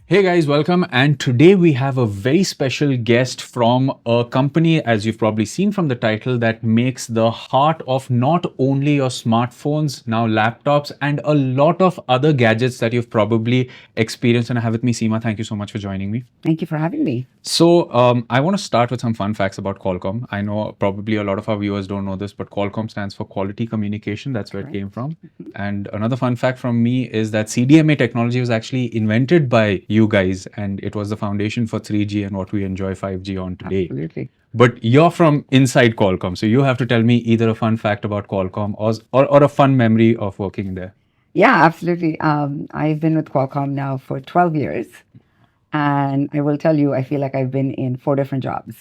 Hey guys, welcome. And today we have a very special guest from a company, as you've probably seen from the title, that makes the heart of not only your smartphones, now laptops, and a lot of other gadgets that you've probably experienced. And I have with me Seema. Thank you so much for joining me. Thank you for having me. So, I want to start with some fun facts about Qualcomm. I know probably a lot of our viewers don't know this, but Qualcomm stands for Quality Communication. That's where it Correct. came from. And another fun fact from me is that CDMA technology was actually invented by you guys, and it was the foundation for 3G and what we enjoy 5G on today. Absolutely. But you're from inside Qualcomm, so you have to tell me either a fun fact about Qualcomm or a fun memory of working there. Yeah, absolutely. I've been with Qualcomm now for 12 years. And I will tell you, I feel like I've been in 4 different jobs.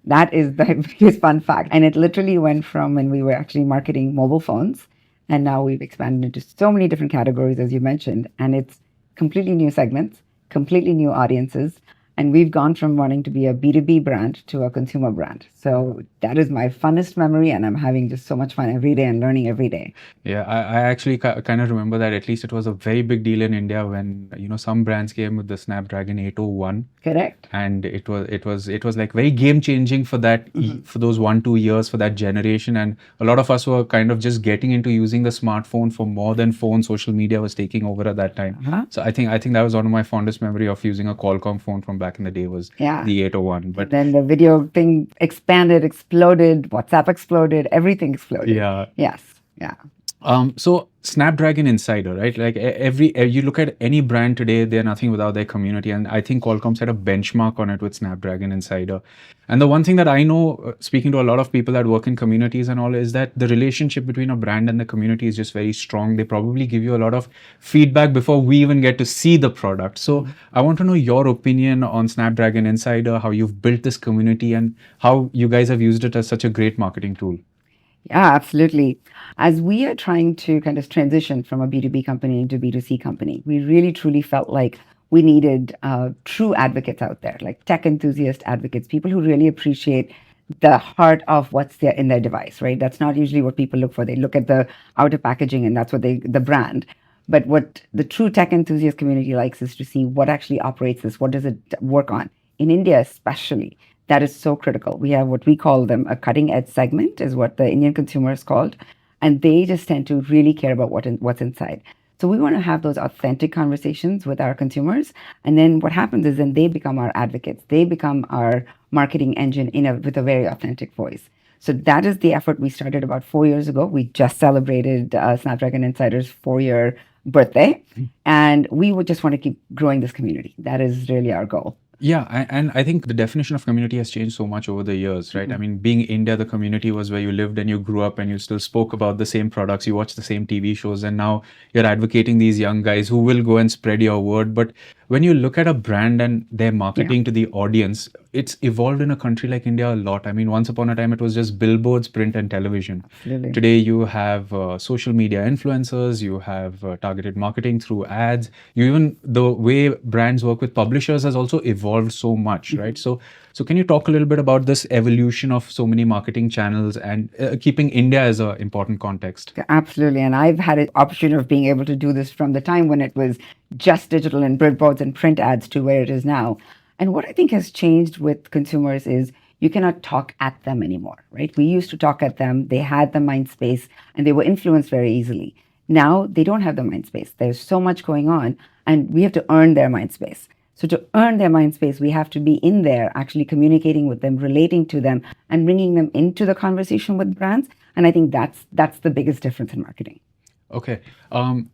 That is the biggest fun fact. And it literally went from when we were actually marketing mobile phones, and now we've expanded into so many different categories, as you mentioned. And it's completely new segments, completely new audiences. And we've gone from wanting to be a B2B brand to a consumer brand. So that is my funnest memory. And I'm having just so much fun every day and learning every day. Yeah, I actually kind of remember that at least it was a very big deal in India when, some brands came with the Snapdragon 801, Correct. and it was like very game changing for that for those 1 2 years for that generation, and a lot of us were kind of just getting into using the smartphone for more than phone. Social media was taking over at that time. Uh-huh. So I think that was one of my fondest memory of using a Qualcomm phone from back in the day was Yeah. the 801. But Then the video thing expanded, exploded, WhatsApp exploded, everything exploded. yeah. Yes. Yeah. So Snapdragon Insider, right? Like you look at any brand today, they're nothing without their community, and I think Qualcomm set a benchmark on it with Snapdragon Insider. And the one thing that I know, speaking to a lot of people that work in communities and all, is that the relationship between a brand and the community is just very strong. They probably give you a lot of feedback before we even get to see the product. So I want to know your opinion on Snapdragon Insider, how you've built this community, and how you guys have used it as such a great marketing tool. Yeah, absolutely. As we are trying to kind of transition from a B2B company into B2C company, we really truly felt like we needed true advocates out there, like tech enthusiast advocates, people who really appreciate the heart of what's there in their device, right? That's not usually what people look for. They look at the outer packaging and that's what the brand. But what the true tech enthusiast community likes is to see what actually operates this, what does it work on? In India, especially, that is so critical. We have what we call them a cutting edge segment, is what the Indian consumer is called. And they just tend to really care about what's inside. So we want to have those authentic conversations with our consumers. And then what happens is then they become our advocates. They become our marketing engine with a very authentic voice. So that is the effort we started about 4 years ago. We just celebrated Snapdragon Insider's 4 year birthday. And we would just want to keep growing this community. That is really our goal. Yeah, and I think the definition of community has changed so much over the years, right? I mean, being India, the community was where you lived and you grew up and you still spoke about the same products, you watched the same TV shows, and now you're advocating these young guys who will go and spread your word. But when you look at a brand and their marketing to the audience, it's evolved in a country like India a lot. I mean, once upon a time, it was just billboards, print, and television. Absolutely. Today, you have social media influencers, you have targeted marketing through ads. You even the way brands work with publishers has also evolved so much, right? So can you talk a little bit about this evolution of so many marketing channels and keeping India as an important context? Absolutely. And I've had an opportunity of being able to do this from the time when it was just digital and billboards and print ads to where it is now. And what I think has changed with consumers is you cannot talk at them anymore, right? We used to talk at them, they had the mind space, and they were influenced very easily. Now they don't have the mind space. There's so much going on, and we have to earn their mind space. So to earn their mind space, we have to be in there, actually communicating with them, relating to them, and bringing them into the conversation with brands. And I think that's the biggest difference in marketing. Okay.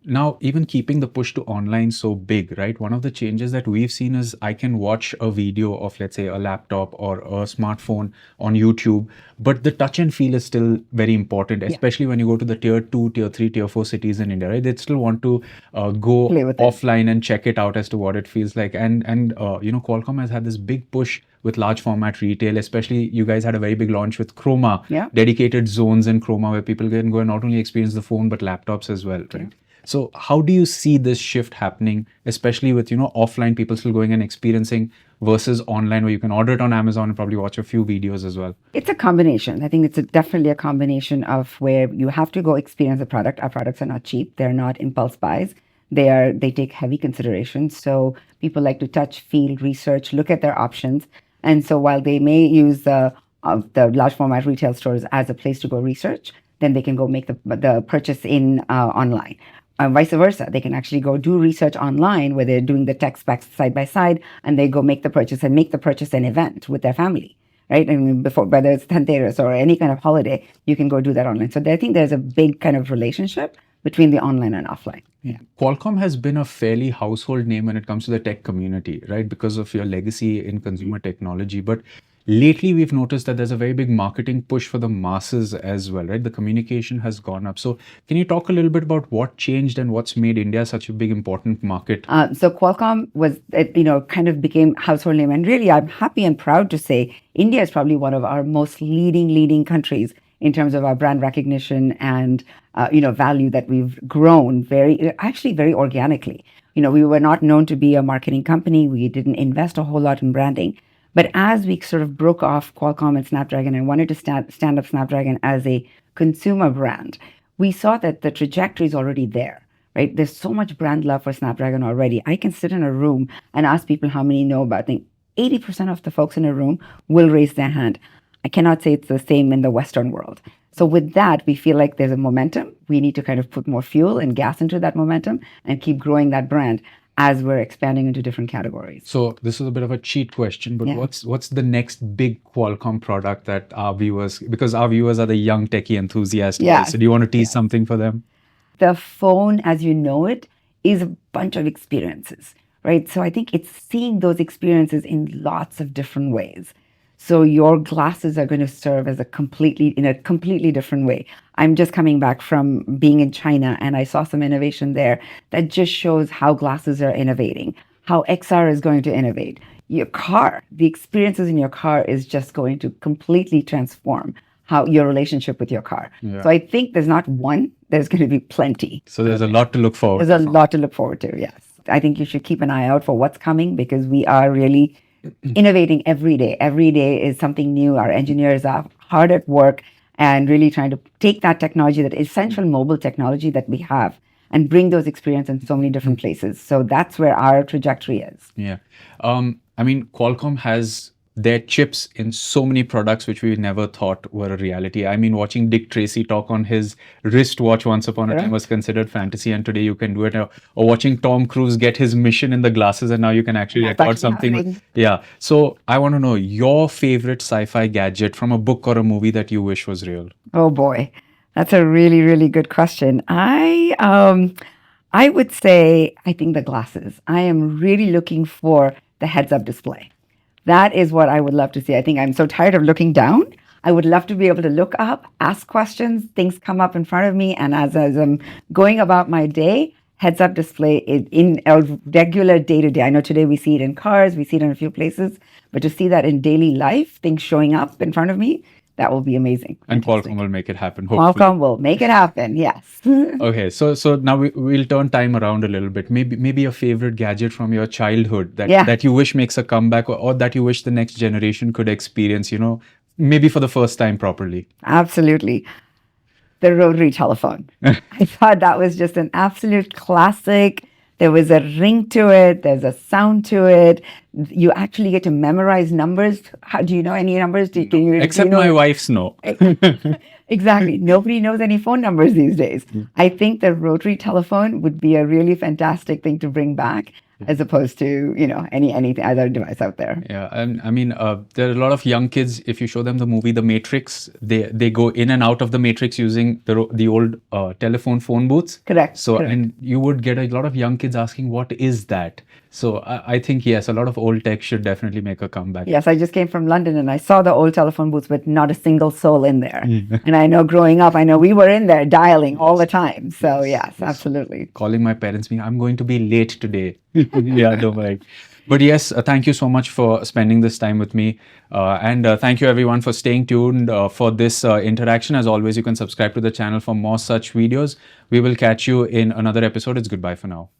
Now, even keeping the push to online so big, right? One of the changes that we've seen is I can watch a video of, let's say, a laptop or a smartphone on YouTube, but the touch and feel is still very important, especially when you go to the tier 2, tier 3, tier 4 cities in India, right? They'd still want to go Play with it. offline and check it out as to what it feels like. And Qualcomm has had this big push with large format retail, especially you guys had a very big launch with Chroma, dedicated zones in Chroma where people can go and not only experience the phone, but laptops as well, right? So how do you see this shift happening, especially with, offline people still going and experiencing versus online where you can order it on Amazon and probably watch a few videos as well? It's a combination. I think it's definitely a combination of where you have to go experience the product. Our products are not cheap. They're not impulse buys. they take heavy consideration. So people like to touch, feel, research, look at their options. And so while they may use the large format retail stores as a place to go research, then they can go make the purchase in online. Vice versa, they can actually go do research online where they're doing the tech specs side by side, and they go make the purchase and make the purchase an event with their family, right? I mean, before, whether it's Dhanteras or any kind of holiday, you can go do that online. So I think there's a big kind of relationship between the online and offline. Yeah. Qualcomm has been a fairly household name when it comes to the tech community, right? Because of your legacy in consumer technology. But lately, we've noticed that there's a very big marketing push for the masses as well, right? The communication has gone up. So, can you talk a little bit about what changed and what's made India such a big, important market? So Qualcomm was, kind of became household name, and really, I'm happy and proud to say India is probably one of our most leading countries in terms of our brand recognition and value that we've grown very organically. We were not known to be a marketing company. We didn't invest a whole lot in branding. But as we sort of broke off Qualcomm and Snapdragon and wanted to stand up Snapdragon as a consumer brand, we saw that the trajectory is already there, right? There's so much brand love for Snapdragon already. I can sit in a room and ask people how many know about. I think 80% of the folks in a room will raise their hand. I cannot say it's the same in the Western world. So with that, we feel like there's a momentum. We need to kind of put more fuel and gas into that momentum and keep growing that brand as we're expanding into different categories. So this is a bit of a cheat question, but what's the next big Qualcomm product that our viewers, because our viewers are the young techie enthusiasts, so do you want to tease something for them? The phone as you know it is a bunch of experiences, right? So I think it's seeing those experiences in lots of different ways. So your glasses are going to serve as in a completely different way. I'm just coming back from being in China, and I saw some innovation there that just shows how glasses are innovating, how XR is going to innovate. Your car, the experiences in your car is just going to completely transform how your relationship with your car. So I think there's not one, there's going to be plenty. So there's a lot to look forward to. There's a lot to look forward to, yes. I think you should keep an eye out for what's coming because we are really innovating every day. Every day is something new. Our engineers are hard at work and really trying to take that technology, that essential mobile technology that we have, and bring those experiences in so many different places. So that's where our trajectory is. Yeah. I mean, Qualcomm has their chips in so many products which we never thought were a reality. I mean, watching Dick Tracy talk on his wristwatch once upon a time was considered fantasy, and today you can do it. Or watching Tom Cruise get his mission in the glasses, and now you can actually record something. Yeah. So I want to know your favorite sci-fi gadget from a book or a movie that you wish was real. Oh boy, that's a really good question. I would say I think the glasses. I am really looking for the heads-up display. That is what I would love to see. I think I'm so tired of looking down. I would love to be able to look up, ask questions, things come up in front of me, and as I'm going about my day, heads-up display in a regular day-to-day. I know today we see it in cars, we see it in a few places, but to see that in daily life, things showing up in front of me, that will be amazing. And Qualcomm will make it happen, hopefully. Qualcomm will make it happen, yes. Okay, so now we'll turn time around a little bit. Maybe a favorite gadget from your childhood that you wish makes a comeback, or that you wish the next generation could experience, maybe for the first time properly. Absolutely. The rotary telephone. I thought that was just an absolute classic. There was a ring to it. There's a sound to it. You actually get to memorize numbers. Do you know any numbers? Except my wife's no. Exactly. Nobody knows any phone numbers these days. I think the rotary telephone would be a really fantastic thing to bring back, as opposed to any other device out there. Yeah, and I mean, there are a lot of young kids. If you show them the movie The Matrix, they go in and out of the Matrix using the old phone booths. Correct. So and you would get a lot of young kids asking, "What is that?" So I think yes, a lot of old tech should definitely make a comeback. Yes, I just came from London and I saw the old telephone booths, but not a single soul in there. And I know growing up, we were in there dialing all the time. So yes, absolutely. Calling my parents, being, I'm going to be late today. Yeah, don't worry. But yes, thank you so much for spending this time with me. And thank you everyone for staying tuned for this interaction. As always, you can subscribe to the channel for more such videos. We will catch you in another episode. It's goodbye for now.